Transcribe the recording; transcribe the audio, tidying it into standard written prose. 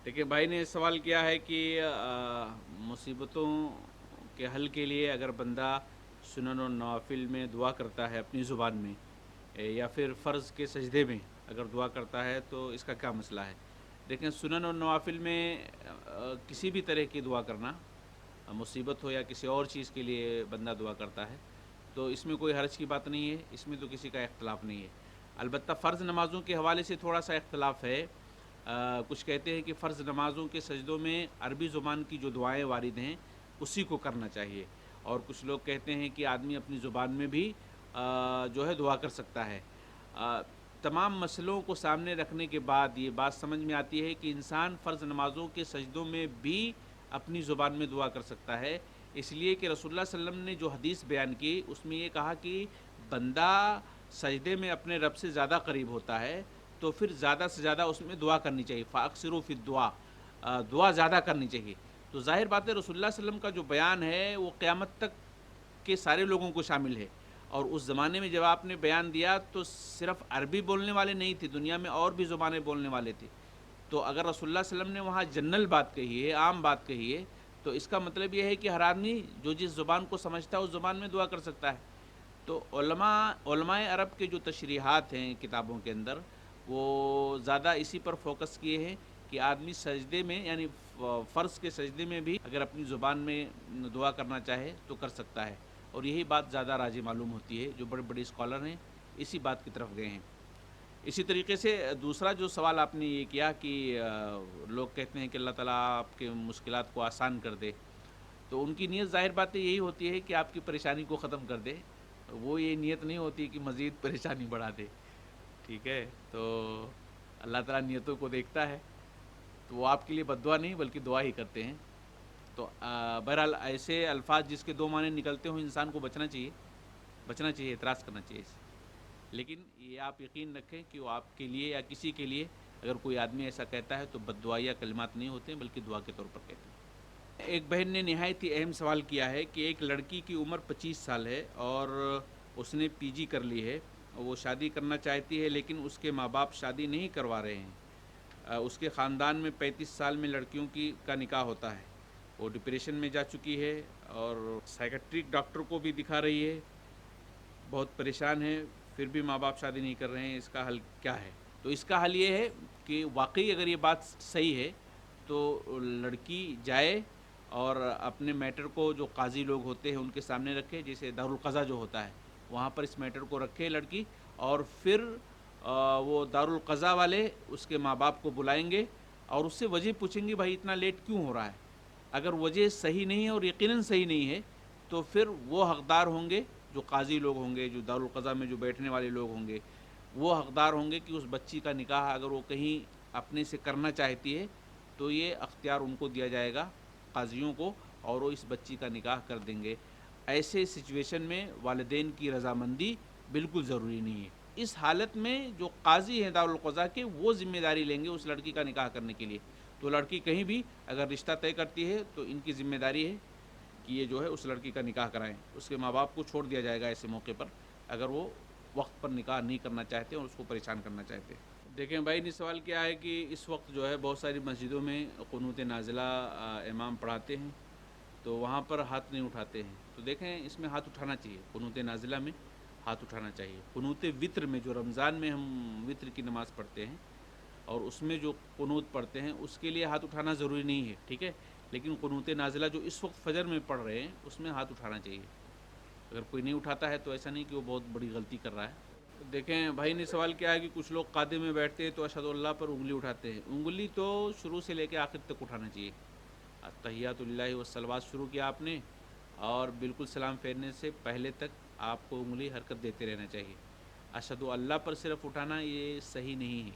देखिए भाई نے सवाल किया है कि मुसीबतों के हल के लिए अगर बंदा सुनन और नवाफिल में दुआ करता है अपनी ज़ुबान में या फिर फ़र्ज़ के सजदे में अगर दुआ करता है तो इसका क्या मसला है। देखें सुनन और नवाफिल में किसी भी तरह की दुआ करना, मुसीबत हो या किसी और चीज़ के लिए बंदा दुआ करता है तो इसमें कोई हर्ज की बात नहीं है, इसमें तो किसी का इख्तलाफ नहीं है। अलबत्ता फ़र्ज़ नमाज़ों के हवाले से थोड़ा सा इख्तलाफ है। कुछ कहते हैं कि फ़र्ज़ नमाज़ों के सजदों में अरबी ज़ुबान की जो दुआएँ वारिद हैं उसी को करना चाहिए, और कुछ लोग कहते हैं कि आदमी अपनी ज़ुबान में भी जो है दुआ कर सकता है। अ, तमाम मसलों को सामने रखने के बाद ये बात समझ में आती है कि इंसान फ़र्ज़ नमाज़ों के सजदों में भी अपनी ज़ुबान में दुआ कर सकता है, इसलिए कि रसूलुल्लाह सल्लल्लाहु अलैहि वसल्लम ने जो हदीस बयान की उसमें ये कहा कि बंदा सजदे में अपने रब से ज़्यादा करीब होता है तो फिर ज़्यादा से ज़्यादा उसमें दुआ करनी चाहिए। फ़ाक्सिरू फ़ी दुआ, दुआ ज़्यादा करनी चाहिए। तो ज़ाहिर बात है रसूलुल्लाह सल्लल्लाहु अलैहि वसल्लम का जो बयान है वो क़यामत तक के सारे लोगों को शामिल है। और उस ज़माने में जब आपने बयान दिया तो सिर्फ़ अरबी बोलने वाले नहीं थे, दुनिया में और भी ज़ुबानें बोलने वाले थे। तो अगर रसूलुल्लाह सल्लल्लाहु अलैहि वसल्लम ने वहाँ जनरल बात कही है, आम बात कही है, तो इसका मतलब ये है कि हर आदमी जो जिस ज़ुबान को समझता है उस ज़ुबान में दुआ कर सकता है। तो उलमाए अरब के जो तशरीहात हैं किताबों के अंदर, वो ज़्यादा इसी पर फोकस किए हैं कि आदमी सजदे में यानी फ़र्ज़ के सजदे में भी अगर अपनी ज़ुबान में दुआ करना चाहे तो कर सकता है, और यही बात ज़्यादा राजी मालूम होती है। जो बड़े बड़े स्कॉलर हैं इसी बात की तरफ गए हैं। इसी तरीके से दूसरा जो सवाल आपने ये किया कि लोग कहते हैं कि अल्लाह ताला आपके मुश्किलात को आसान कर दे, तो उनकी नीयत ज़ाहिर बात है यही होती है कि आपकी परेशानी को ख़त्म कर दे। वो ये नीयत नहीं होती कि मज़ीद परेशानी बढ़ा दे, ठीक है? तो अल्लाह ताला नीयतों को देखता है, तो वो आपके लिए बद्दुआ नहीं बल्कि दुआ ही करते हैं। तो बहरहाल ऐसे अल्फ़ाज़ जिसके 2 माने निकलते हों इंसान को बचना चाहिए, एतराज़ करना चाहिए इससे। लेकिन ये आप यकीन रखें कि वो आपके लिए या किसी के लिए अगर कोई आदमी ऐसा कहता है तो बद्दुआ या कलिमात नहीं होते हैं बल्कि दुआ के तौर पर कहते हैं। एक बहन ने निहायत ही अहम सवाल किया है कि एक लड़की की उम्र 25 साल है और उसने पीजी कर ली है। वो शादी करना चाहती है लेकिन उसके माँ बाप शादी नहीं करवा रहे हैं। उसके ख़ानदान में 35 साल में लड़कियों की का निकाह होता है। वो डिप्रेशन में जा चुकी है और साइकेट्रिक डॉक्टर को भी दिखा रही है, बहुत परेशान है, फिर भी माँ बाप शादी नहीं कर रहे हैं। इसका हल क्या है? तो इसका हल ये है कि वाकई अगर ये बात सही है तो लड़की जाए और अपने मैटर को जो काजी लोग होते हैं उनके सामने रखे, जैसे दारुल क़ज़ा जो होता है वहाँ पर इस मैटर को रखे लड़की, और फिर वो दारुल क़ज़ा वाले उसके माँ बाप को बुलाएंगे और उससे वजह पूछेंगे भाई इतना लेट क्यों हो रहा है। अगर वजह सही नहीं है और यकीनन सही नहीं है तो फिर वो हकदार होंगे, जो काजी लोग होंगे, जो दारुल क़ज़ा में जो बैठने वाले लोग होंगे, वो हकदार होंगे कि उस बच्ची का निकाह अगर वो कहीं अपने से करना चाहती है तो ये अख्तियार उनको दिया जाएगा, काजियों को, और वो इस बच्ची का निकाह कर देंगे। ऐसे सिचुएशन में वालिदैन की रज़ामंदी बिल्कुल ज़रूरी नहीं है। इस हालत में जो काजी हैं दारुल क़ज़ा के वो ज़िम्मेदारी लेंगे उस लड़की का निकाह करने के लिए। तो लड़की कहीं भी अगर रिश्ता तय करती है तो इनकी ज़िम्मेदारी है कि ये जो है उस लड़की का निकाह कराएँ। उसके माँ बाप को छोड़ दिया जाएगा ऐसे मौके पर, अगर वो वक्त पर निकाह नहीं करना चाहते और उसको परेशान करना चाहते हैं। देखें भाई ने सवाल किया है कि इस वक्त जो है बहुत सारी मस्जिदों में क़ुनूत नाज़िला इमाम पढ़ाते हैं तो वहाँ पर हाथ नहीं उठाते हैं। तो देखें इसमें हाथ उठाना चाहिए, क़ुनूत नाज़िला में हाथ उठाना चाहिए। क़ुनूत वित्र में जो रमज़ान में हम वित्र की नमाज़ पढ़ते हैं और उसमें जो क़ुनूत पढ़ते हैं उसके लिए हाथ उठाना ज़रूरी नहीं है, ठीक है? लेकिन क़ुनूत नाज़िला जो इस वक्त फ़जर में पढ़ रहे हैं उसमें हाथ उठाना चाहिए। अगर कोई नहीं उठाता है तो ऐसा नहीं कि वो बहुत बड़ी गलती कर रहा है। देखें भाई ने सवाल किया है कि कुछ लोग कादे में बैठते हैं तो अशहदु अल्लाह पर उंगली उठाते हैं। उंगली तो शुरू से लेकर आखिर तक उठाना चाहिए। अत्तहियातुलिल्लाहि वस्सलवात शुरू किया आपने और बिल्कुल सलाम फेरने से पहले तक आपको उंगली हरकत देते रहना चाहिए। अशहदु अल्लाह पर सिर्फ उठाना ये सही नहीं है।